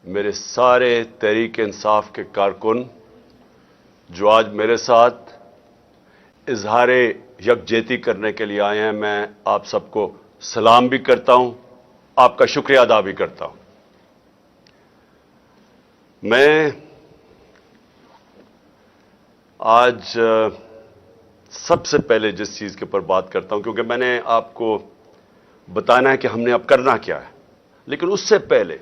میرے سارے تحریک انصاف کے کارکن جو آج میرے ساتھ اظہار یکجہتی کرنے کے لیے آئے ہیں، میں آپ سب کو سلام بھی کرتا ہوں، آپ کا شکریہ ادا بھی کرتا ہوں۔ میں آج سب سے پہلے جس چیز کے اوپر بات کرتا ہوں، کیونکہ میں نے آپ کو بتانا ہے کہ ہم نے اب کرنا کیا ہے، لیکن اس سے پہلے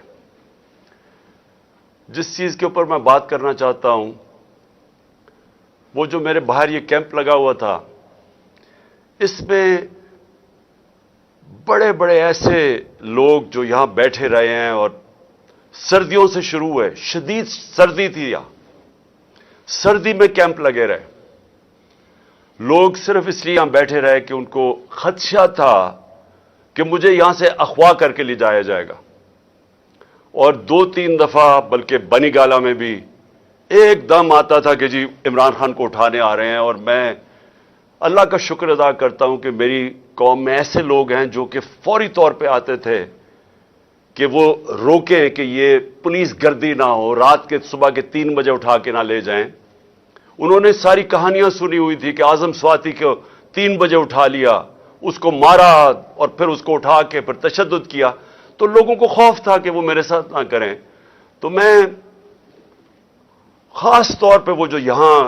جس چیز کے اوپر میں بات کرنا چاہتا ہوں وہ جو میرے باہر یہ کیمپ لگا ہوا تھا، اس میں بڑے بڑے ایسے لوگ جو یہاں بیٹھے رہے ہیں اور سردیوں سے شروع ہوئے، شدید سردی تھی یہاں، سردی میں کیمپ لگے رہے، لوگ صرف اس لیے یہاں بیٹھے رہے کہ ان کو خدشہ تھا کہ مجھے یہاں سے اغوا کر کے لے جایا جائے گا، اور 2-3 دفعہ بلکہ بنی گالہ میں بھی ایک دم آتا تھا کہ جی عمران خان کو اٹھانے آ رہے ہیں۔ اور میں اللہ کا شکر ادا کرتا ہوں کہ میری قوم میں ایسے لوگ ہیں جو کہ فوری طور پہ آتے تھے کہ وہ روکیں کہ یہ پولیس گردی نہ ہو، رات کے صبح کے 3 بجے اٹھا کے نہ لے جائیں۔ انہوں نے ساری کہانیاں سنی ہوئی تھی کہ اعظم سواتی کو 3 بجے اٹھا لیا، اس کو مارا اور پھر اس کو اٹھا کے پھر تشدد کیا، تو لوگوں کو خوف تھا کہ وہ میرے ساتھ نہ کریں۔ تو میں خاص طور پہ وہ جو یہاں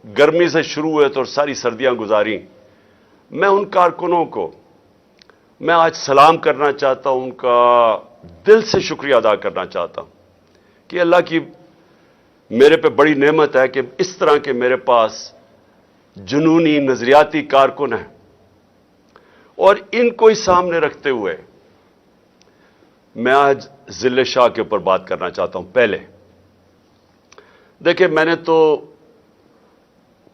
گرمی سے شروع ہوئے تو ساری سردیاں گزاری، میں ان کارکنوں کو میں آج سلام کرنا چاہتا ہوں، ان کا دل سے شکریہ ادا کرنا چاہتا ہوں کہ اللہ کی میرے پہ بڑی نعمت ہے کہ اس طرح کے میرے پاس جنونی نظریاتی کارکن ہیں، اور ان کو ہی سامنے رکھتے ہوئے میں آج ذل شاہ کے اوپر بات کرنا چاہتا ہوں۔ پہلے دیکھیں، میں نے تو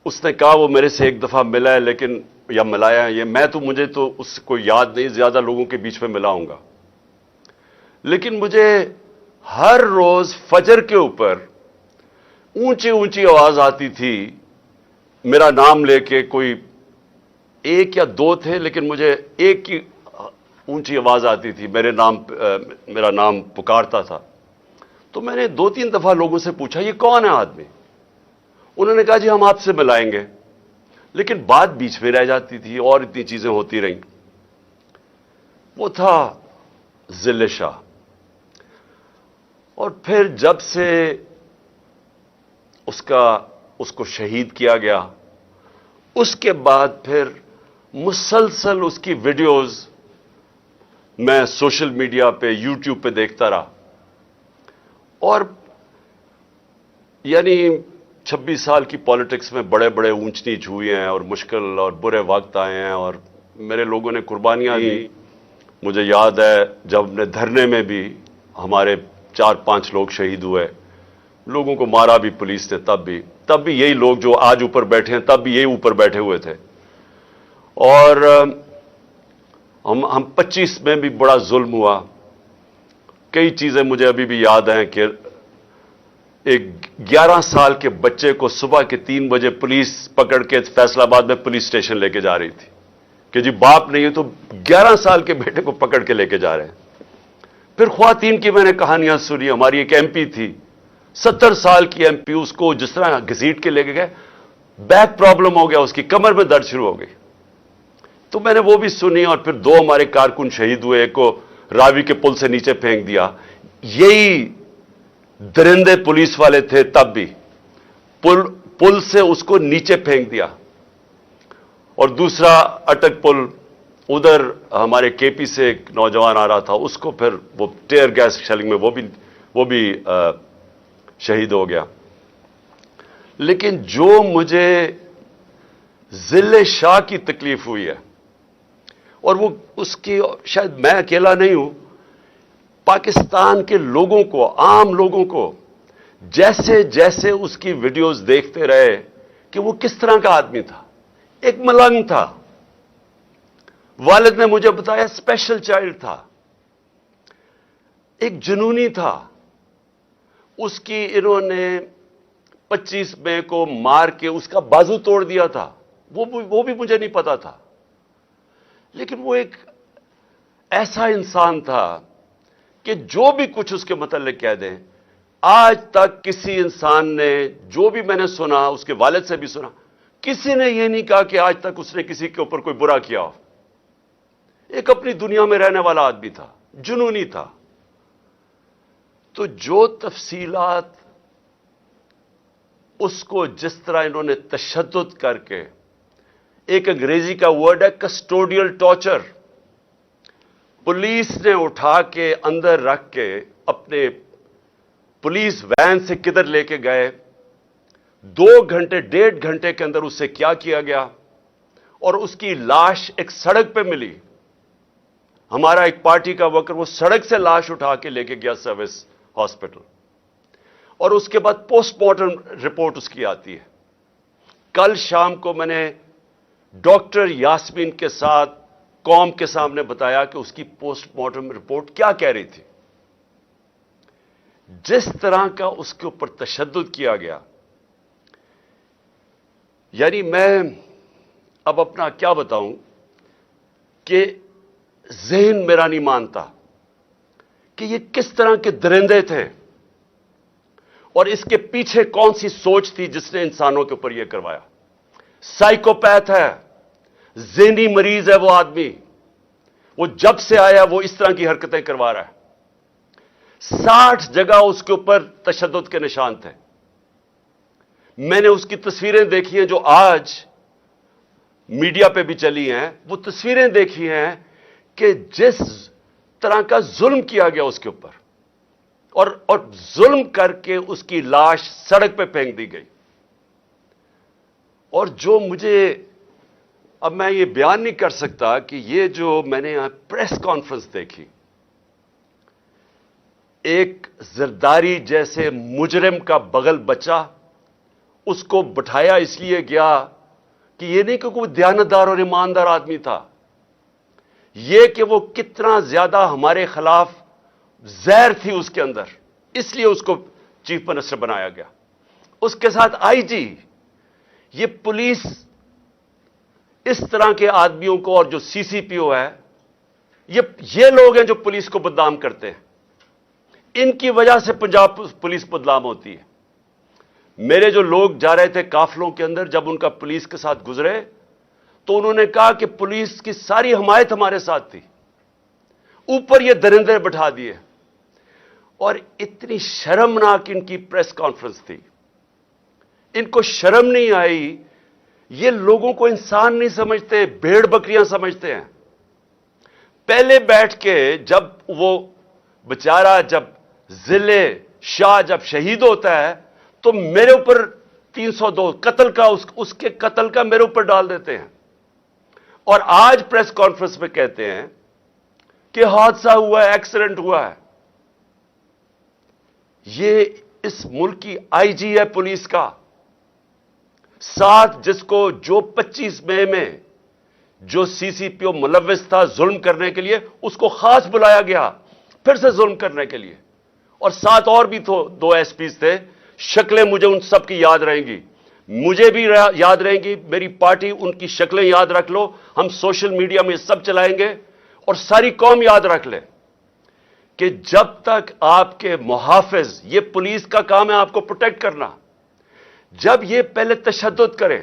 اس نے کہا وہ میرے سے ایک دفعہ ملا ہے، لیکن یا ملایا ہے، یہ میں تو مجھے تو اس کو یاد نہیں، زیادہ لوگوں کے بیچ میں ملا ہوں گا، لیکن مجھے ہر روز فجر کے اوپر اونچی اونچی آواز آتی تھی میرا نام لے کے، کوئی 1 یا 2 تھے لیکن مجھے ایک کی اونچی آواز آتی تھی، میرا نام پکارتا تھا۔ تو میں نے 2-3 دفعہ لوگوں سے پوچھا یہ کون ہے آدمی؟ انہوں نے کہا جی ہم آپ سے ملائیں گے، لیکن بات بیچ میں رہ جاتی تھی اور اتنی چیزیں ہوتی رہیں۔ وہ تھا ذل شاہ۔ اور پھر جب سے اس کو شہید کیا گیا، اس کے بعد پھر مسلسل اس کی ویڈیوز میں سوشل میڈیا پہ، یوٹیوب پہ دیکھتا رہا، اور یعنی 26 سال کی پالیٹکس میں بڑے بڑے اونچ نیچ ہوئے ہیں اور مشکل اور برے وقت آئے ہیں، اور میرے لوگوں نے قربانیاں دی۔ مجھے یاد ہے جب اپنے دھرنے میں بھی ہمارے 4-5 لوگ شہید ہوئے، لوگوں کو مارا بھی پولیس نے، تب بھی یہی لوگ جو آج اوپر بیٹھے ہیں تب بھی یہی اوپر بیٹھے ہوئے تھے۔ اور ہم 25 میں بھی بڑا ظلم ہوا۔ کئی چیزیں مجھے ابھی بھی یاد ہیں کہ ایک 11 سال کے بچے کو صبح کے 3 بجے پولیس پکڑ کے فیصل آباد میں پولیس اسٹیشن لے کے جا رہی تھی کہ جی باپ نہیں ہے تو 11 سال کے بیٹے کو پکڑ کے لے کے جا رہے ہیں۔ پھر خواتین کی میں نے کہانیاں سنی۔ ہماری ایک ایم پی تھی، 70 سال کی ایم پی، اس کو جس طرح گھسیٹ کے لے کے گئے، بیک پرابلم ہو گیا، اس کی کمر میں درد شروع ہو گئی، تو میں نے وہ بھی سنی۔ اور پھر 2 ہمارے کارکن شہید ہوئے، ایک کو راوی کے پل سے نیچے پھینک دیا، یہی درندے پولیس والے تھے، تب بھی پل سے اس کو نیچے پھینک دیا۔ اور دوسرا اٹک پل، ادھر ہمارے کے پی سے ایک نوجوان آ رہا تھا، اس کو پھر وہ ٹیئر گیس شیلنگ میں وہ بھی شہید ہو گیا۔ لیکن جو مجھے ذل شاہ کی تکلیف ہوئی ہے، اور وہ اس کی شاید میں اکیلا نہیں ہوں، پاکستان کے لوگوں کو، عام لوگوں کو جیسے جیسے اس کی ویڈیوز دیکھتے رہے کہ وہ کس طرح کا آدمی تھا۔ ایک ملنگ تھا، والد نے مجھے بتایا اسپیشل چائلڈ تھا، ایک جنونی تھا۔ اس کی انہوں نے 25 مئی کو مار کے اس کا بازو توڑ دیا تھا، وہ بھی مجھے نہیں پتا تھا، لیکن وہ ایک ایسا انسان تھا کہ جو بھی کچھ اس کے متعلق کہہ دیں، آج تک کسی انسان نے، جو بھی میں نے سنا، اس کے والد سے بھی سنا، کسی نے یہ نہیں کہا کہ آج تک اس نے کسی کے اوپر کوئی برا کیا ہو. ایک اپنی دنیا میں رہنے والا آدمی تھا، جنونی تھا. تو جو تفصیلات اس کو جس طرح انہوں نے تشدد کر کے، ایک انگریزی کا ورڈ ہے کسٹوڈیل ٹارچر، پولیس نے اٹھا کے اندر رکھ کے اپنے پولیس وین سے کدھر لے کے گئے، 2 گھنٹے 1.5 گھنٹے کے اندر اس سے کیا کیا گیا، اور اس کی لاش ایک سڑک پہ ملی. ہمارا ایک پارٹی کا ورکر وہ سڑک سے لاش اٹھا کے لے کے گیا سروس ہاسپٹل، اور اس کے بعد پوسٹ مارٹم رپورٹ اس کی آتی ہے. کل شام کو میں نے ڈاکٹر یاسمین کے ساتھ قوم کے سامنے بتایا کہ اس کی پوسٹ مارٹم رپورٹ کیا کہہ رہی تھی. جس طرح کا اس کے اوپر تشدد کیا گیا، یعنی میں اب اپنا کیا بتاؤں کہ ذہن میرا نہیں مانتا کہ یہ کس طرح کے درندے تھے، اور اس کے پیچھے کون سی سوچ تھی جس نے انسانوں کے اوپر یہ کروایا. سائیکوپیتھ ہے، ذہنی مریض ہے وہ آدمی. وہ جب سے آیا وہ اس طرح کی حرکتیں کروا رہا ہے. 60 جگہ اس کے اوپر تشدد کے نشان تھے. میں نے اس کی تصویریں دیکھی ہیں جو آج میڈیا پہ بھی چلی ہیں. وہ تصویریں دیکھی ہیں کہ جس طرح کا ظلم کیا گیا اس کے اوپر، اور ظلم کر کے اس کی لاش سڑک پہ پھینک دی گئی. اور جو مجھے، اب میں یہ بیان نہیں کر سکتا کہ یہ جو میں نے یہاں پریس کانفرنس دیکھی، ایک زرداری جیسے مجرم کا بغل بچہ، اس کو بٹھایا اس لیے گیا کہ یہ نہیں کہ کوئی دیانتدار اور ایماندار آدمی تھا، یہ کہ وہ کتنا زیادہ ہمارے خلاف زہر تھی اس کے اندر، اس لیے اس کو چیف منسٹر بنایا گیا. اس کے ساتھ آئی جی. یہ پولیس اس طرح کے آدمیوں کو، اور جو سی سی پی او ہے، یہ لوگ ہیں جو پولیس کو بدنام کرتے ہیں. ان کی وجہ سے پنجاب پولیس بدنام ہوتی ہے. میرے جو لوگ جا رہے تھے قافلوں کے اندر، جب ان کا پولیس کے ساتھ گزرے تو انہوں نے کہا کہ پولیس کی ساری حمایت ہمارے ساتھ تھی، اوپر یہ درندے بٹھا دیے. اور اتنی شرمناک ان کی پریس کانفرنس تھی. ان کو شرم نہیں آئی. یہ لوگوں کو انسان نہیں سمجھتے، بھیڑ بکریاں سمجھتے ہیں. پہلے بیٹھ کے جب وہ بیچارہ، جب ضلع شاہ جب شہید ہوتا ہے تو میرے اوپر 302 قتل کا، اس کے قتل کا میرے اوپر ڈال دیتے ہیں. اور آج پریس کانفرنس میں کہتے ہیں کہ حادثہ ہوا ہے، ایکسیڈنٹ ہوا ہے. یہ اس ملک کی آئی جی ہے پولیس کا، ساتھ جس کو جو 25 مئی میں جو سی سی پی او ملوث تھا ظلم کرنے کے لیے، اس کو خاص بلایا گیا پھر سے ظلم کرنے کے لیے. اور ساتھ اور بھی 2 ایس پیز تھے. شکلیں مجھے ان سب کی یاد رہیں گی، مجھے بھی یاد رہیں گی، میری پارٹی ان کی شکلیں یاد رکھ لو. ہم سوشل میڈیا میں سب چلائیں گے، اور ساری قوم یاد رکھ لے کہ جب تک آپ کے محافظ، یہ پولیس کا کام ہے آپ کو پروٹیکٹ کرنا، جب یہ پہلے تشدد کریں،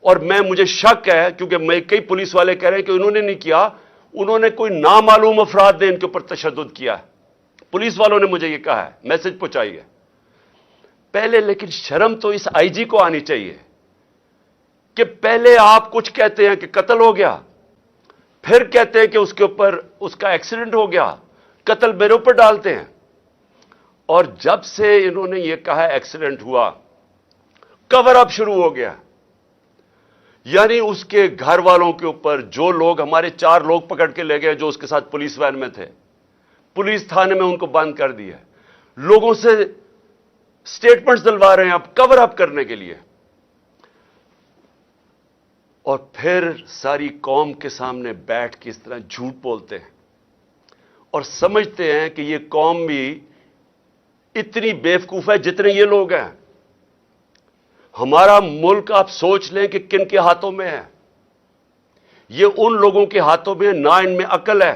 اور مجھے شک ہے کیونکہ میں کئی پولیس والے کہہ رہے ہیں کہ انہوں نے نہیں کیا، انہوں نے کوئی نامعلوم افراد نے ان کے اوپر تشدد کیا ہے. پولیس والوں نے مجھے یہ کہا ہے، میسج پہنچائی ہے پہلے. لیکن شرم تو اس آئی جی کو آنی چاہیے کہ پہلے آپ کچھ کہتے ہیں کہ قتل ہو گیا، پھر کہتے ہیں کہ اس کے اوپر اس کا ایکسیڈنٹ ہو گیا، قتل میرے اوپر ڈالتے ہیں. اور جب سے انہوں نے یہ کہا ایکسیڈنٹ ہوا، کور اپ شروع ہو گیا. یعنی اس کے گھر والوں کے اوپر، جو لوگ، ہمارے 4 لوگ پکڑ کے لے گئے جو اس کے ساتھ پولیس وین میں تھے، پولیس تھانے میں ان کو بند کر دیا. لوگوں سے سٹیٹمنٹس دلوا رہے ہیں اب کور اپ کرنے کے لیے. اور پھر ساری قوم کے سامنے بیٹھ کے اس طرح جھوٹ بولتے ہیں، اور سمجھتے ہیں کہ یہ قوم بھی اتنی بیوقوف ہے جتنے یہ لوگ ہیں. ہمارا ملک آپ سوچ لیں کہ کن کے ہاتھوں میں ہے. یہ ان لوگوں کے ہاتھوں میں، نہ ان میں عقل ہے،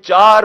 4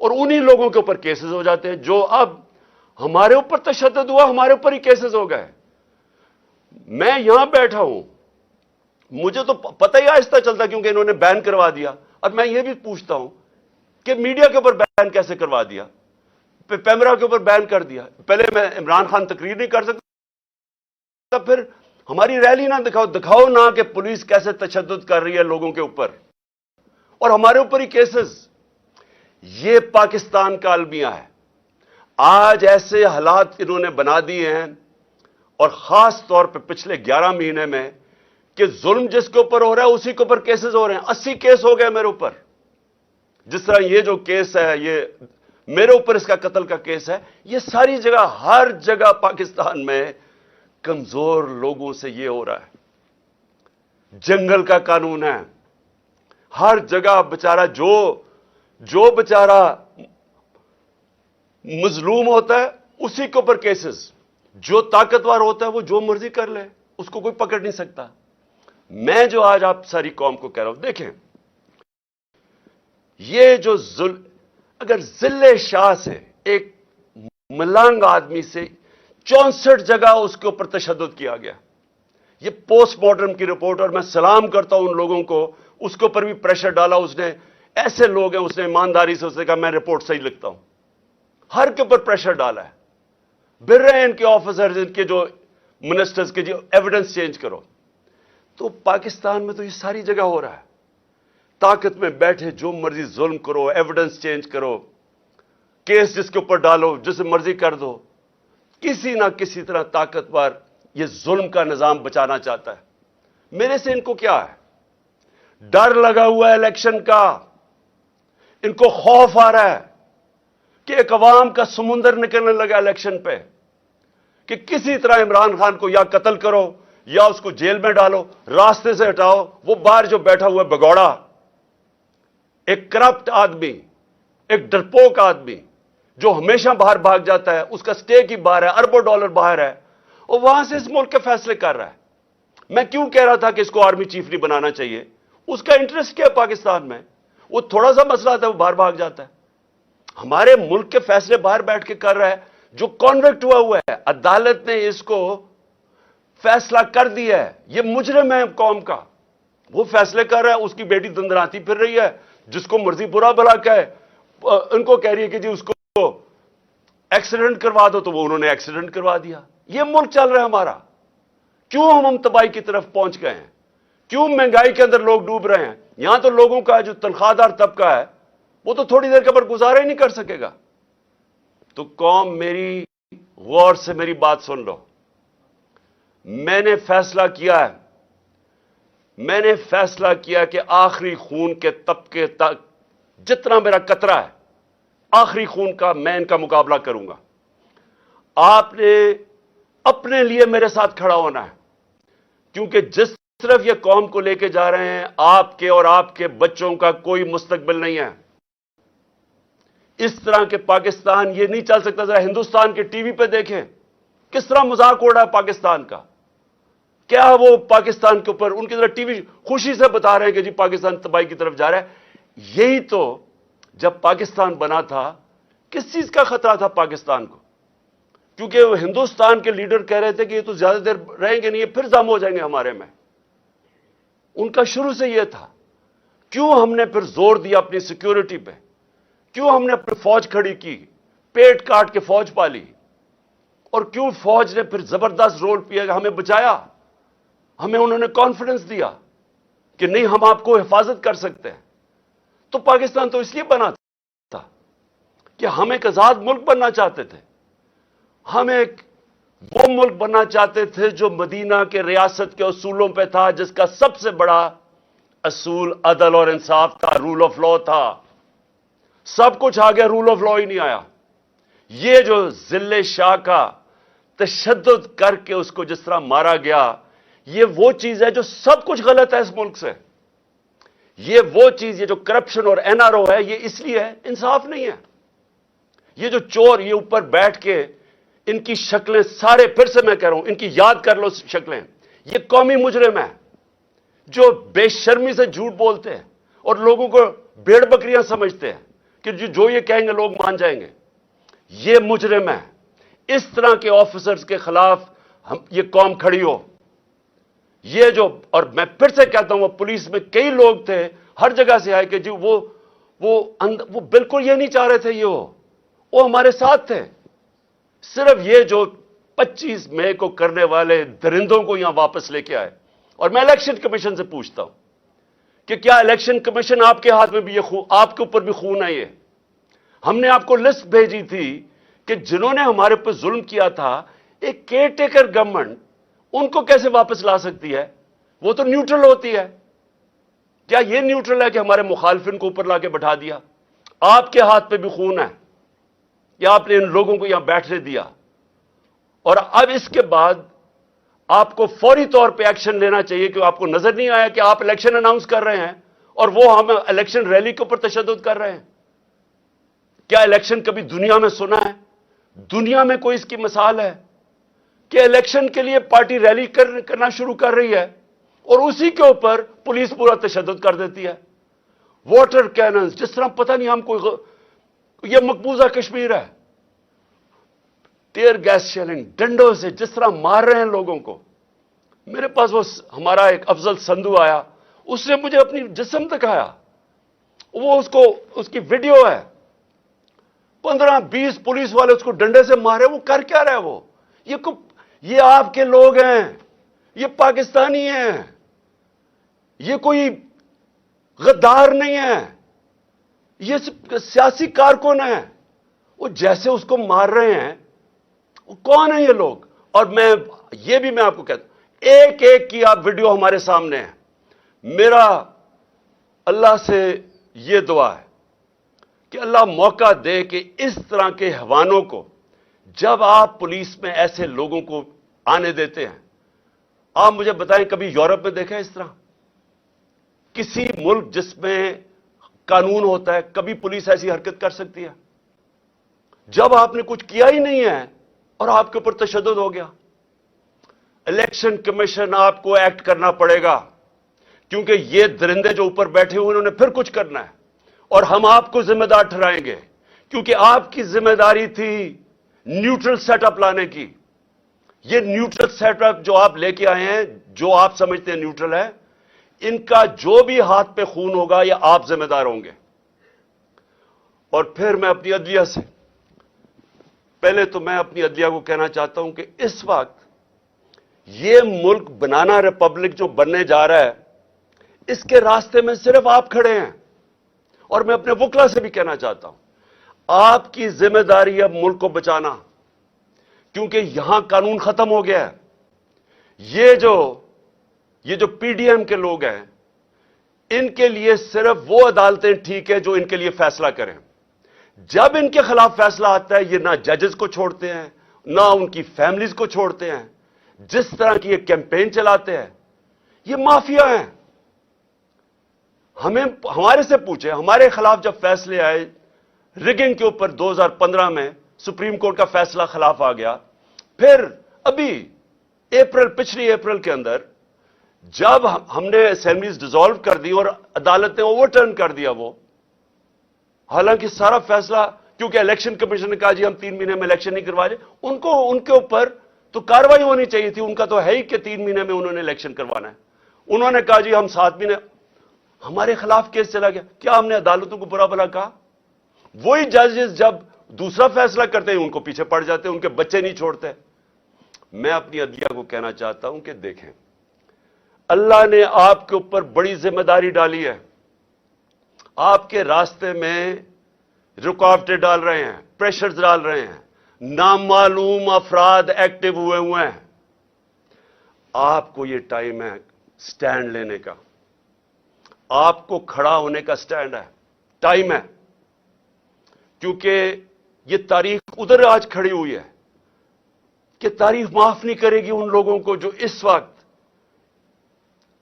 اور انہی لوگوں کے اوپر کیسز ہو جاتے ہیں. جو اب ہمارے اوپر تشدد ہوا, ہمارے اوپر ہی کیسز ہو گئے. میں یہاں بیٹھا ہوں, مجھے تو پتہ ہی آہستہ چلتا کیونکہ انہوں نے بین کروا دیا. اب میں یہ بھی پوچھتا ہوں کہ میڈیا کے اوپر بین کیسے کروا دیا, پیمرا کے اوپر بین کر دیا. پہلے میں عمران خان تقریر نہیں کر سکتا, پھر ہماری ریلی نہ دکھاؤ نہ کہ پولیس کیسے تشدد کر رہی ہے لوگوں کے اوپر, اور ہمارے اوپر ہی کیسز. یہ پاکستان کا المیہ ہے. آج ایسے حالات انہوں نے بنا دیے ہیں, اور خاص طور پہ پچھلے 11 مہینے میں, کہ ظلم جس کے اوپر ہو رہا ہے اسی کے اوپر کیسز ہو رہے ہیں. 80 کیس ہو گئے میرے اوپر. جس طرح یہ جو کیس ہے, یہ میرے اوپر اس کا قتل کا کیس ہے, یہ ساری جگہ, ہر جگہ پاکستان میں کمزور لوگوں سے یہ ہو رہا ہے. جنگل کا قانون ہے, ہر جگہ بیچارہ جو بیچارہ مظلوم ہوتا ہے اسی کے اوپر کیسز. جو طاقتور ہوتا ہے وہ جو مرضی کر لے, اس کو کوئی پکڑ نہیں سکتا. میں جو آج آپ ساری قوم کو کہہ رہا ہوں, دیکھیں یہ جو اگر ضلع شاہ سے, ایک ملنگ آدمی سے 64 جگہ اس کے اوپر تشدد کیا گیا. یہ پوسٹ مارٹم کی رپورٹ, اور میں سلام کرتا ہوں ان لوگوں کو, اس کے اوپر بھی پریشر ڈالا اس نے. ایسے لوگ ہیں, اس نے ایمانداری سے اس نے کہا میں رپورٹ صحیح لکھتا ہوں. ہر کے اوپر پریشر ڈالا ہے. بھر رہے ہیں ان کے آفیسرز, ان کے جو منسٹرز کے, جو ایویڈنس چینج کرو. تو پاکستان میں تو یہ ساری جگہ ہو رہا ہے. طاقت میں بیٹھے جو مرضی ظلم کرو, ایویڈنس چینج کرو, کیس جس کے اوپر ڈالو, جسے مرضی کر دو. کسی نہ کسی طرح طاقتور یہ ظلم کا نظام بچانا چاہتا ہے. میرے سے ان کو کیا ہے؟ ڈر لگا ہوا ہے الیکشن کا. ان کو خوف آ رہا ہے کہ ایک عوام کا سمندر نکلنے لگا الیکشن پہ, کہ کسی طرح عمران خان کو یا قتل کرو یا اس کو جیل میں ڈالو, راستے سے ہٹاؤ. وہ باہر جو بیٹھا ہوا ہے بگوڑا, ایک کرپٹ آدمی, ایک ڈرپوک آدمی جو ہمیشہ باہر بھاگ جاتا ہے, اس کا سٹیک ہی باہر ہے, اربوں ڈالر باہر ہے, اور وہاں سے اس ملک کے فیصلے کر رہا ہے. میں کیوں کہہ رہا تھا کہ اس کو آرمی چیف نہیں بنانا چاہیے؟ اس کا انٹرسٹ کیا ہے پاکستان میں؟ وہ تھوڑا سا مسئلہ آتا ہے وہ باہر بھاگ جاتا ہے. ہمارے ملک کے فیصلے باہر بیٹھ کے کر رہا ہے. جو کانوکٹ ہوا ہے, عدالت نے اس کو فیصلہ کر دیا ہے, یہ مجرم ہے قوم کا, وہ فیصلے کر رہا ہے. اس کی بیٹی دندراتی پھر رہی ہے, جس کو مرضی برا بھلا کہے. ان کو کہہ رہی ہے کہ جی اس کو ایکسیڈنٹ کروا دو, تو وہ انہوں نے ایکسیڈنٹ کروا دیا. یہ ملک چل رہا ہے ہمارا. کیوں ہم تباہی کی طرف پہنچ گئے ہیں؟ کیوں مہنگائی کے اندر لوگ ڈوب رہے ہیں؟ یہاں تو لوگوں کا جو تنخواہ دار طبقہ ہے وہ تو تھوڑی دیر کے بعد گزارا ہی نہیں کر سکے گا. تو قوم میری غور سے میری بات سن لو. میں نے فیصلہ کیا ہے, میں نے فیصلہ کیا کہ آخری خون کے طبقے تک جتنا میرا قطرہ ہے, آخری خون کا, میں ان کا مقابلہ کروں گا. آپ نے اپنے لیے میرے ساتھ کھڑا ہونا ہے, کیونکہ جس طرف یہ قوم کو لے کے جا رہے ہیں, آپ کے اور آپ کے بچوں کا کوئی مستقبل نہیں ہے. اس طرح کے پاکستان یہ نہیں چل سکتا. ذرا ہندوستان کے ٹی وی پہ دیکھیں کس طرح مذاق اڑ رہا ہے پاکستان کا. کیا وہ پاکستان کے اوپر ان کی طرح ٹی وی خوشی سے بتا رہے ہیں کہ جی پاکستان تباہی کی طرف جا رہا ہے. یہی تو جب پاکستان بنا تھا, کس چیز کا خطرہ تھا پاکستان کو؟ کیونکہ وہ ہندوستان کے لیڈر کہہ رہے تھے کہ یہ تو زیادہ دیر رہیں گے نہیں, یہ پھر ضم ہو جائیں گے ہمارے میں. ان کا شروع سے یہ تھا. کیوں ہم نے پھر زور دیا اپنی سیکیورٹی پہ؟ کیوں ہم نے اپنی فوج کھڑی کی, پیٹ کاٹ کے فوج پالی, اور کیوں فوج نے پھر زبردست رول کیا, ہمیں بچایا. ہمیں انہوں نے کانفیڈنس دیا کہ نہیں ہم آپ کو حفاظت کر سکتے ہیں. تو پاکستان تو اس لیے بنا تھا کہ ہم ایک آزاد ملک بننا چاہتے تھے. ہم ایک وہ ملک بننا چاہتے تھے جو مدینہ کے ریاست کے اصولوں پہ تھا, جس کا سب سے بڑا اصول عدل اور انصاف تھا, رول آف لا تھا. سب کچھ آ گیا, رول آف لا ہی نہیں آیا. یہ جو ذل شاہ کا تشدد کر کے اس کو جس طرح مارا گیا, یہ وہ چیز ہے جو سب کچھ غلط ہے اس ملک سے. یہ وہ چیز, یہ جو کرپشن اور این آر او ہے, یہ اس لیے ہے, انصاف نہیں ہے. یہ جو چور یہ اوپر بیٹھ کے ان کی شکلیں سارے, پھر سے میں کہہ رہا ہوں, ان کی یاد کر لو شکلیں. یہ قومی مجرم ہیں جو بے شرمی سے جھوٹ بولتے ہیں اور لوگوں کو بھیڑ بکریاں سمجھتے ہیں, کہ جو یہ کہیں گے لوگ مان جائیں گے. یہ مجرم ہے. اس طرح کے آفیسرز کے خلاف یہ قوم کھڑی ہو. یہ جو، اور میں پھر سے کہتا ہوں، وہ پولیس میں کئی لوگ تھے ہر جگہ سے آئے کہ جی وہ بالکل یہ نہیں چاہ رہے تھے. وہ ہمارے ساتھ تھے. صرف یہ جو 25 مئی کو کرنے والے درندوں کو یہاں واپس لے کے آئے. اور میں الیکشن کمیشن سے پوچھتا ہوں کہ کیا الیکشن کمیشن آپ کے ہاتھ میں بھی آپ کے اوپر بھی خون ہے؟ یہ ہم نے آپ کو لسٹ بھیجی تھی کہ جنہوں نے ہمارے پر ظلم کیا تھا، ایک کیئر ٹیکر گورنمنٹ ان کو کیسے واپس لا سکتی ہے؟ وہ تو نیوٹرل ہوتی ہے. کیا یہ نیوٹرل ہے کہ ہمارے مخالفین کو اوپر لا کے بٹھا دیا؟ آپ کے ہاتھ پہ بھی خون ہے. یا آپ نے ان لوگوں کو یہاں بیٹھنے دیا؟ اور اب اس کے بعد آپ کو فوری طور پہ ایکشن لینا چاہیے کہ آپ کو نظر نہیں آیا کہ آپ الیکشن اناؤنس کر رہے ہیں اور وہ ہم الیکشن ریلی کے اوپر تشدد کر رہے ہیں. کیا الیکشن کبھی دنیا میں سنا ہے؟ دنیا میں کوئی اس کی مثال ہے کہ الیکشن کے لیے پارٹی ریلی کرنا شروع کر رہی ہے اور اسی کے اوپر پولیس پورا تشدد کر دیتی ہے؟ واٹر کیننز، جس طرح پتہ نہیں ہم کوئی یہ مقبوضہ کشمیر ہے. ٹیئر گیس شیلنگ، ڈنڈوں سے جس طرح مار رہے ہیں لوگوں کو. میرے پاس وہ ہمارا ایک افضل سندھو آیا، اس نے مجھے اپنی جسم دکھایا. وہ اس کی ویڈیو ہے. 15-20 پولیس والے اس کو ڈنڈے سے مارے. وہ کر کیا رہے؟ وہ یہ آپ کے لوگ ہیں، یہ پاکستانی ہیں، یہ کوئی غدار نہیں ہے، یہ سیاسی کارکن ہیں. وہ جیسے اس کو مار رہے ہیں، وہ کون ہیں یہ لوگ؟ اور میں آپ کو کہتا ہوں، ایک ایک کی آپ ویڈیو ہمارے سامنے ہے. میرا اللہ سے یہ دعا ہے کہ اللہ موقع دے کہ اس طرح کے حیوانوں کو، جب آپ پولیس میں ایسے لوگوں کو آنے دیتے ہیں، آپ مجھے بتائیں کبھی یورپ میں دیکھا ہے اس طرح؟ کسی ملک جس میں قانون ہوتا ہے، کبھی پولیس ایسی حرکت کر سکتی ہے؟ جب آپ نے کچھ کیا ہی نہیں ہے اور آپ کے اوپر تشدد ہو گیا. الیکشن کمیشن آپ کو ایکٹ کرنا پڑے گا، کیونکہ یہ درندے جو اوپر بیٹھے ہوئے انہوں نے پھر کچھ کرنا ہے اور ہم آپ کو ذمہ دار ٹھہرائیں گے، کیونکہ آپ کی ذمہ داری تھی نیوٹرل سیٹ اپ لانے کی. یہ نیوٹرل سیٹ اپ جو آپ لے کے آئے ہیں، جو آپ سمجھتے ہیں نیوٹرل ہے، ان کا جو بھی ہاتھ پہ خون ہوگا یہ آپ ذمہ دار ہوں گے. اور پھر میں اپنی عدلیہ سے، پہلے تو میں اپنی عدلیہ کو کہنا چاہتا ہوں کہ اس وقت یہ ملک بنانا ریپبلک جو بننے جا رہا ہے، اس کے راستے میں صرف آپ کھڑے ہیں. اور میں اپنے وکلا سے بھی کہنا چاہتا ہوں، آپ کی ذمہ داری اب ملک کو بچانا، کیونکہ یہاں قانون ختم ہو گیا ہے. یہ جو پی ڈی ایم کے لوگ ہیں، ان کے لیے صرف وہ عدالتیں ٹھیک ہے جو ان کے لیے فیصلہ کریں. جب ان کے خلاف فیصلہ آتا ہے، یہ نہ ججز کو چھوڑتے ہیں، نہ ان کی فیملیز کو چھوڑتے ہیں. جس طرح کی یہ کیمپین چلاتے ہیں، یہ مافیا ہیں. ہمارے سے پوچھیں، ہمارے خلاف جب فیصلے آئے رگنگ کے اوپر 2015 میں سپریم کورٹ کا فیصلہ خلاف آ گیا. پھر ابھی پچھلی اپریل کے اندر جب ہم نے اسمبلیز ڈیزالو کر دی اور عدالت نے اوور ٹرن کر دیا وہ، حالانکہ سارا فیصلہ، کیونکہ الیکشن کمیشن نے کہا جی ہم 3 مہینے میں الیکشن نہیں کروا رہے، ان کے اوپر تو کاروائی ہونی چاہیے تھی. ان کا تو ہے ہی کہ 3 مہینے میں انہوں نے الیکشن کروانا ہے. انہوں نے کہا جی ہم 7 مہینے، ہمارے خلاف کیس چلا گیا. کیا ہم نے عدالتوں کو برا بھلا کہا؟ وہی ججز جب دوسرا فیصلہ کرتے ہیں ان کو پیچھے پڑ جاتے ہیں، ان کے بچے نہیں چھوڑتے. میں اپنی عدلیہ کو کہنا چاہتا ہوں کہ دیکھیں، اللہ نے آپ کے اوپر بڑی ذمہ داری ڈالی ہے. آپ کے راستے میں رکاوٹیں ڈال رہے ہیں، پریشرز ڈال رہے ہیں، نامعلوم افراد ایکٹیو ہوئے ہیں. آپ کو یہ ٹائم ہے سٹینڈ لینے کا، آپ کو کھڑا ہونے کا سٹینڈ ہے، ٹائم ہے. کیونکہ یہ تاریخ ادھر آج کھڑی ہوئی ہے کہ تاریخ معاف نہیں کرے گی ان لوگوں کو جو اس وقت،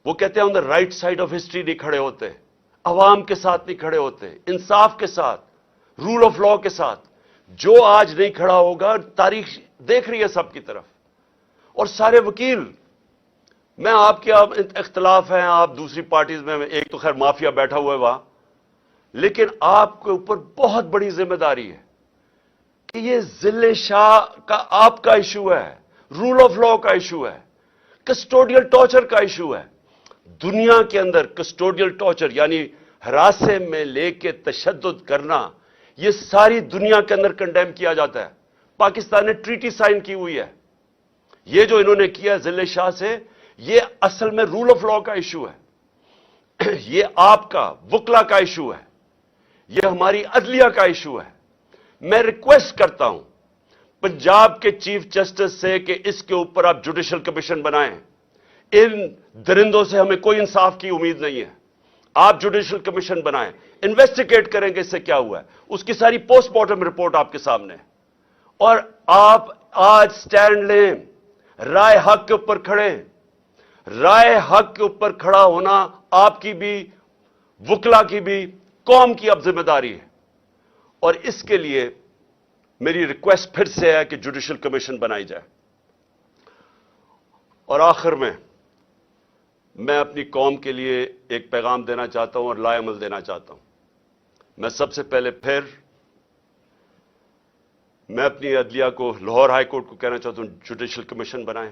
وہ کہتے ہیں on the right side of history نہیں کھڑے ہوتے، عوام کے ساتھ نہیں کھڑے ہوتے، انصاف کے ساتھ، رول آف لا کے ساتھ. جو آج نہیں کھڑا ہوگا، تاریخ دیکھ رہی ہے سب کی طرف. اور سارے وکیل، میں آپ کے اختلاف ہیں، آپ دوسری پارٹیز میں، ایک تو خیر مافیا بیٹھا ہوا ہے وہاں، لیکن آپ کے اوپر بہت بڑی ذمہ داری ہے کہ یہ ذل شاہ کا آپ کا ایشو ہے، رول آف لا کا ایشو ہے، کسٹوڈیل ٹارچر کا ایشو ہے. دنیا کے اندر کسٹوڈیل ٹارچر یعنی ہراسے میں لے کے تشدد کرنا، یہ ساری دنیا کے اندر کنڈیم کیا جاتا ہے. پاکستان نے ٹریٹی سائن کی ہوئی ہے. یہ جو انہوں نے کیا ذل شاہ سے، یہ اصل میں رول آف لا کا ایشو ہے. یہ آپ کا وکلا کا ایشو ہے، یہ ہماری عدلیہ کا ایشو ہے. میں ریکویسٹ کرتا ہوں پنجاب کے چیف جسٹس سے کہ اس کے اوپر آپ جوڈیشل کمیشن بنائیں. ان درندوں سے ہمیں کوئی انصاف کی امید نہیں ہے. آپ جوڈیشل کمیشن بنائیں، انویسٹیگیٹ کریں کہ اس سے کیا ہوا ہے. اس کی ساری پوسٹ مارٹم رپورٹ آپ کے سامنے ہے. اور آپ آج سٹینڈ لیں، رائے حق کے اوپر کھڑے. رائے حق کے اوپر کھڑا ہونا آپ کی بھی، وکلا کی بھی، قوم کی اب ذمہ داری ہے. اور اس کے لیے میری ریکویسٹ پھر سے ہے کہ جوڈیشل کمیشن بنائی جائے. اور آخر میں اپنی قوم کے لیے ایک پیغام دینا چاہتا ہوں اور لائے عمل دینا چاہتا ہوں. میں سب سے پہلے میں اپنی عدلیہ کو، لاہور ہائی کورٹ کو کہنا چاہتا ہوں جوڈیشل کمیشن بنائیں.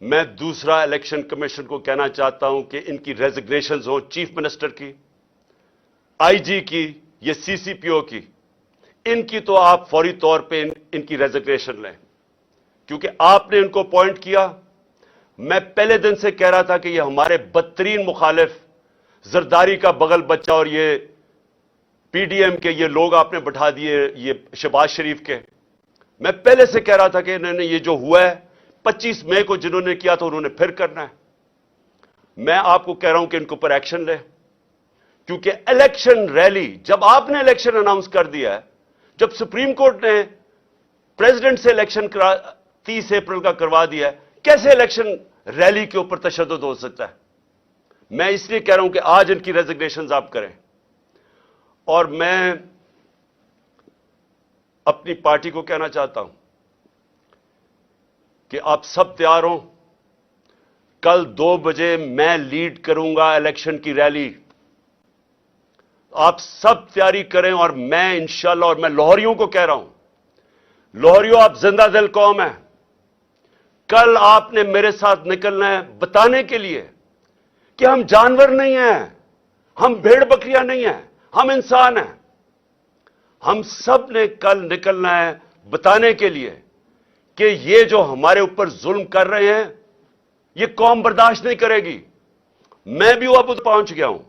میں دوسرا الیکشن کمیشن کو کہنا چاہتا ہوں کہ ان کی ریزگنیشنز ہوں، چیف منسٹر کی، آئی جی کی، یہ سی سی پی او کی. ان کی تو آپ فوری طور پہ ان کی ریزگنیشن لیں، کیونکہ آپ نے ان کو اپوائنٹ کیا. میں پہلے دن سے کہہ رہا تھا کہ یہ ہمارے بدترین مخالف، زرداری کا بغل بچہ اور یہ پی ڈی ایم کے یہ لوگ آپ نے بٹھا دیے، یہ شہباز شریف کے. میں پہلے سے کہہ رہا تھا کہ انہوں نے یہ جو ہوا ہے 25 مئی کو جنہوں نے کیا تو انہوں نے پھر کرنا ہے. میں آپ کو کہہ رہا ہوں کہ ان کے اوپر ایکشن لیں، کیونکہ الیکشن ریلی جب آپ نے الیکشن اناؤنس کر دیا ہے، جب سپریم کورٹ نے پریزیڈنٹ سے الیکشن 30 اپریل کا کروا دیا ہے، کیسے الیکشن ریلی کے اوپر تشدد ہو سکتا ہے؟ میں اس لیے کہہ رہا ہوں کہ آج ان کی ریزگنیشنز آپ کریں. اور میں اپنی پارٹی کو کہنا چاہتا ہوں کہ آپ سب تیار ہوں. کل 2 بجے میں لیڈ کروں گا الیکشن کی ریلی. آپ سب تیاری کریں. اور میں انشاءاللہ، اور میں لاہوریوں کو کہہ رہا ہوں، لاہوریوں آپ زندہ دل قوم ہیں. کل آپ نے میرے ساتھ نکلنا ہے بتانے کے لیے کہ ہم جانور نہیں ہیں، ہم بھیڑ بکریاں نہیں ہیں، ہم انسان ہیں. ہم سب نے کل نکلنا ہے بتانے کے لیے کہ یہ جو ہمارے اوپر ظلم کر رہے ہیں یہ قوم برداشت نہیں کرے گی. میں بھی واپس پہنچ گیا ہوں.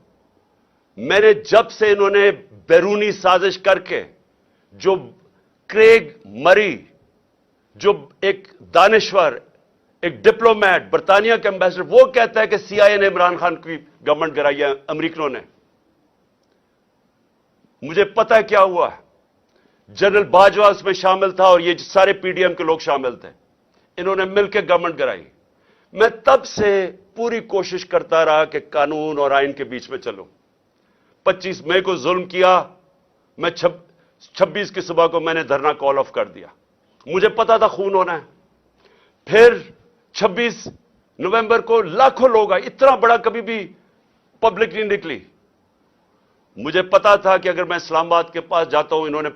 میں نے جب سے انہوں نے بیرونی سازش کر کے، جو کریگ مری، جو ایک دانشور، ایک ڈپلومیٹ، برطانیہ کے امبیسڈر، وہ کہتا ہے کہ سی آئی اے نے عمران خان کی گورنمنٹ گرائی ہے، امریکنوں نے. مجھے پتا ہے کیا ہوا ہے. جنرل باجوہ اس میں شامل تھا اور یہ سارے پی ڈی ایم کے لوگ شامل تھے. انہوں نے مل کے گورنمنٹ گرائی. میں تب سے پوری کوشش کرتا رہا کہ قانون اور آئین کے بیچ میں چلوں. 25 مئی کو ظلم کیا، میں 26 کی صبح کو میں نے دھرنا کال آف کر دیا. مجھے پتا تھا خون ہونا ہے. پھر 26 نومبر کو لاکھوں لوگ آئے. اتنا بڑا کبھی بھی پبلک نہیں نکلی. مجھے پتا تھا کہ اگر میں اسلام آباد کے پاس جاتا ہوں، انہوں نے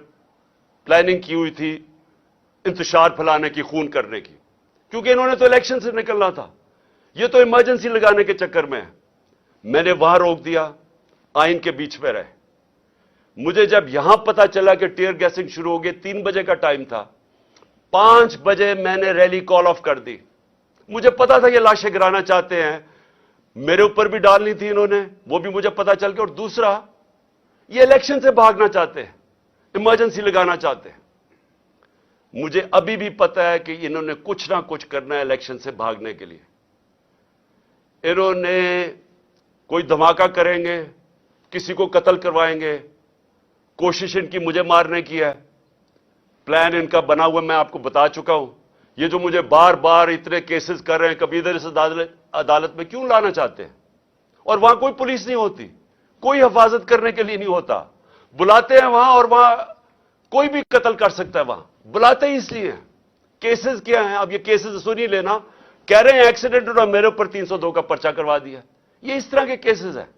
پلاننگ کی ہوئی تھی انتشار پھیلانے کی، خون کرنے کی، کیونکہ انہوں نے تو الیکشن سے نکلنا تھا. یہ تو ایمرجنسی لگانے کے چکر میں ہے. میں نے وہاں روک دیا، آئین کے بیچ میں رہے. مجھے جب یہاں پتا چلا کہ ٹیئر گیسنگ شروع ہو گئی، 3 بجے کا ٹائم تھا، 5 بجے میں نے ریلی کال آف کر دی. مجھے پتا تھا یہ لاشیں گرانا چاہتے ہیں، میرے اوپر بھی ڈالنی تھی انہوں نے، وہ بھی مجھے پتا چل گیا. اور دوسرا، یہ الیکشن سے بھاگنا چاہتے ہیں، ایمرجنسی لگانا چاہتے ہیں. مجھے ابھی بھی پتا ہے کہ انہوں نے کچھ نہ کچھ کرنا ہے الیکشن سے بھاگنے کے لیے. انہوں نے کوئی دھماکہ کریں گے، کسی کو قتل کروائیں گے. کوشش ان کی مجھے مارنے کی ہے. پلان ان کا بنا ہوا میں آپ کو بتا چکا ہوں. یہ جو مجھے بار بار اتنے کیسز کر رہے ہیں، کبھی ادھر اس عدالت میں کیوں لانا چاہتے ہیں؟ اور وہاں کوئی پولیس نہیں ہوتی، کوئی حفاظت کرنے کے لیے نہیں ہوتا. بلاتے ہیں وہاں، اور وہاں کوئی بھی قتل کر سکتا ہے. وہاں بلاتے ہی اس لیے ہیں. کیسز کیا ہیں؟ اب یہ کیسز سنی لینا. کہہ رہے ہیں ایکسیڈنٹ اور میرے اوپر 302 کا پرچہ کروا دیا. یہ اس طرح کے کیسز ہیں.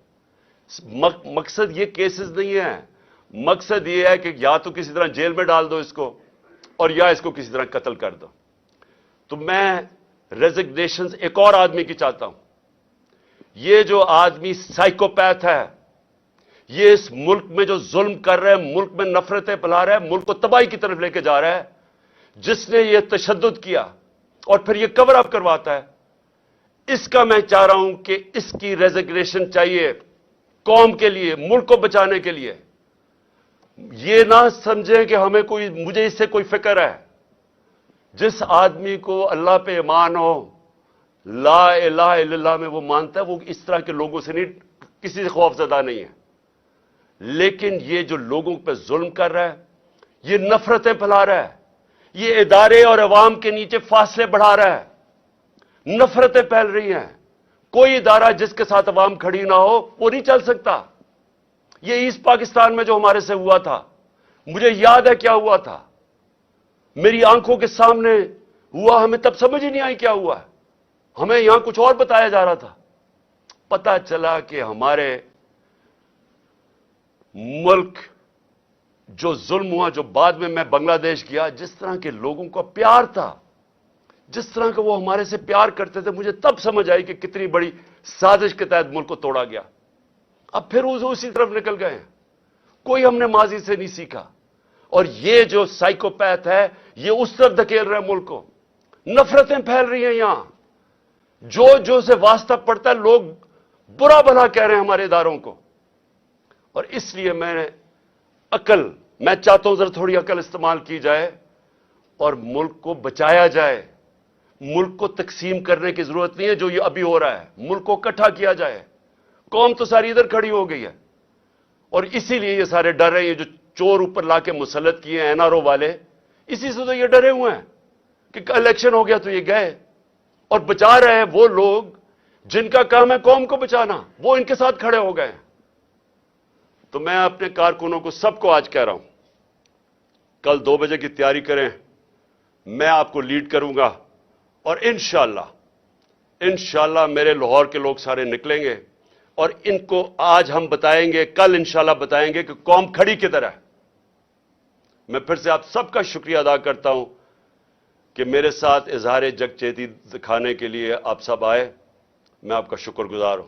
مقصد یہ کیسز نہیں ہے، مقصد یہ ہے کہ یا تو کسی طرح جیل میں ڈال دو اس کو، اور یا اس کو کسی طرح قتل کر دو۔ تو میں ریزگنیشنز ایک اور آدمی کی چاہتا ہوں۔ یہ جو آدمی سائیکوپیتھ ہے، یہ اس ملک میں جو ظلم کر رہا ہے، ملک میں نفرتیں پھیلا رہا ہے، ملک کو تباہی کی طرف لے کے جا رہا ہے، جس نے یہ تشدد کیا اور پھر یہ کور اپ کرواتا ہے، اس کا میں چاہ رہا ہوں کہ اس کی ریزگنیشن چاہیے قوم کے لیے، ملک کو بچانے کے لیے۔ یہ نہ سمجھیں کہ مجھے اس سے کوئی فکر ہے۔ جس آدمی کو اللہ پہ ایمان ہو، لا الہ الا اللہ میں وہ مانتا ہے، وہ اس طرح کے لوگوں سے نہیں، کسی سے خوف زدہ نہیں ہے۔ لیکن یہ جو لوگوں پہ ظلم کر رہا ہے، یہ نفرتیں پھیلا رہا ہے، یہ ادارے اور عوام کے نیچے فاصلے بڑھا رہا ہے، نفرتیں پھیل رہی ہیں۔ کوئی ادارہ جس کے ساتھ عوام کھڑی نہ ہو وہ نہیں چل سکتا۔ یہ ایسٹ پاکستان میں جو ہمارے سے ہوا تھا، مجھے یاد ہے کیا ہوا تھا، میری آنکھوں کے سامنے ہوا، ہمیں تب سمجھ ہی نہیں آئی کیا ہوا ہے، ہمیں یہاں کچھ اور بتایا جا رہا تھا۔ پتا چلا کہ ہمارے ملک جو ظلم ہوا، جو بعد میں بنگلہ دیش گیا، جس طرح کے لوگوں کا پیار تھا، جس طرح کہ وہ ہمارے سے پیار کرتے تھے، مجھے تب سمجھ آئی کہ کتنی بڑی سازش کے تحت ملک کو توڑا گیا۔ اب پھر اسی طرف نکل گئے ہیں، کوئی ہم نے ماضی سے نہیں سیکھا۔ اور یہ جو سائیکوپیتھ ہے، یہ اس طرف دھکیل رہا ہے ملک کو، نفرتیں پھیل رہی ہیں یہاں، جو سے واسطہ پڑتا ہے لوگ برا بھلا کہہ رہے ہیں ہمارے اداروں کو۔ اور اس لیے میں چاہتا ہوں ذرا تھوڑی عقل استعمال کی جائے اور ملک کو بچایا جائے۔ ملک کو تقسیم کرنے کی ضرورت نہیں ہے جو یہ ابھی ہو رہا ہے، ملک کو اکٹھا کیا جائے۔ قوم تو ساری ادھر کھڑی ہو گئی ہے، اور اسی لیے یہ سارے ڈر رہے ہیں، یہ جو چور اوپر لا کے مسلط کیے ہیں این آر او والے، اسی سے تو یہ ڈرے ہوئے ہیں کہ الیکشن ہو گیا تو یہ گئے، اور بچا رہے ہیں وہ لوگ جن کا کام ہے قوم کو بچانا، وہ ان کے ساتھ کھڑے ہو گئے ہیں۔ تو میں اپنے کارکنوں کو سب کو آج کہہ رہا ہوں، کل 2 بجے کی تیاری کریں، میں آپ کو لیڈ کروں گا، اور انشاءاللہ میرے لاہور کے لوگ سارے نکلیں گے، اور ان کو آج ہم بتائیں گے، کل انشاءاللہ بتائیں گے کہ قوم کھڑی کدھر ہے۔ میں پھر سے آپ سب کا شکریہ ادا کرتا ہوں کہ میرے ساتھ اظہار یکجہتی دکھانے کے لیے آپ سب آئے، میں آپ کا شکر گزار ہوں۔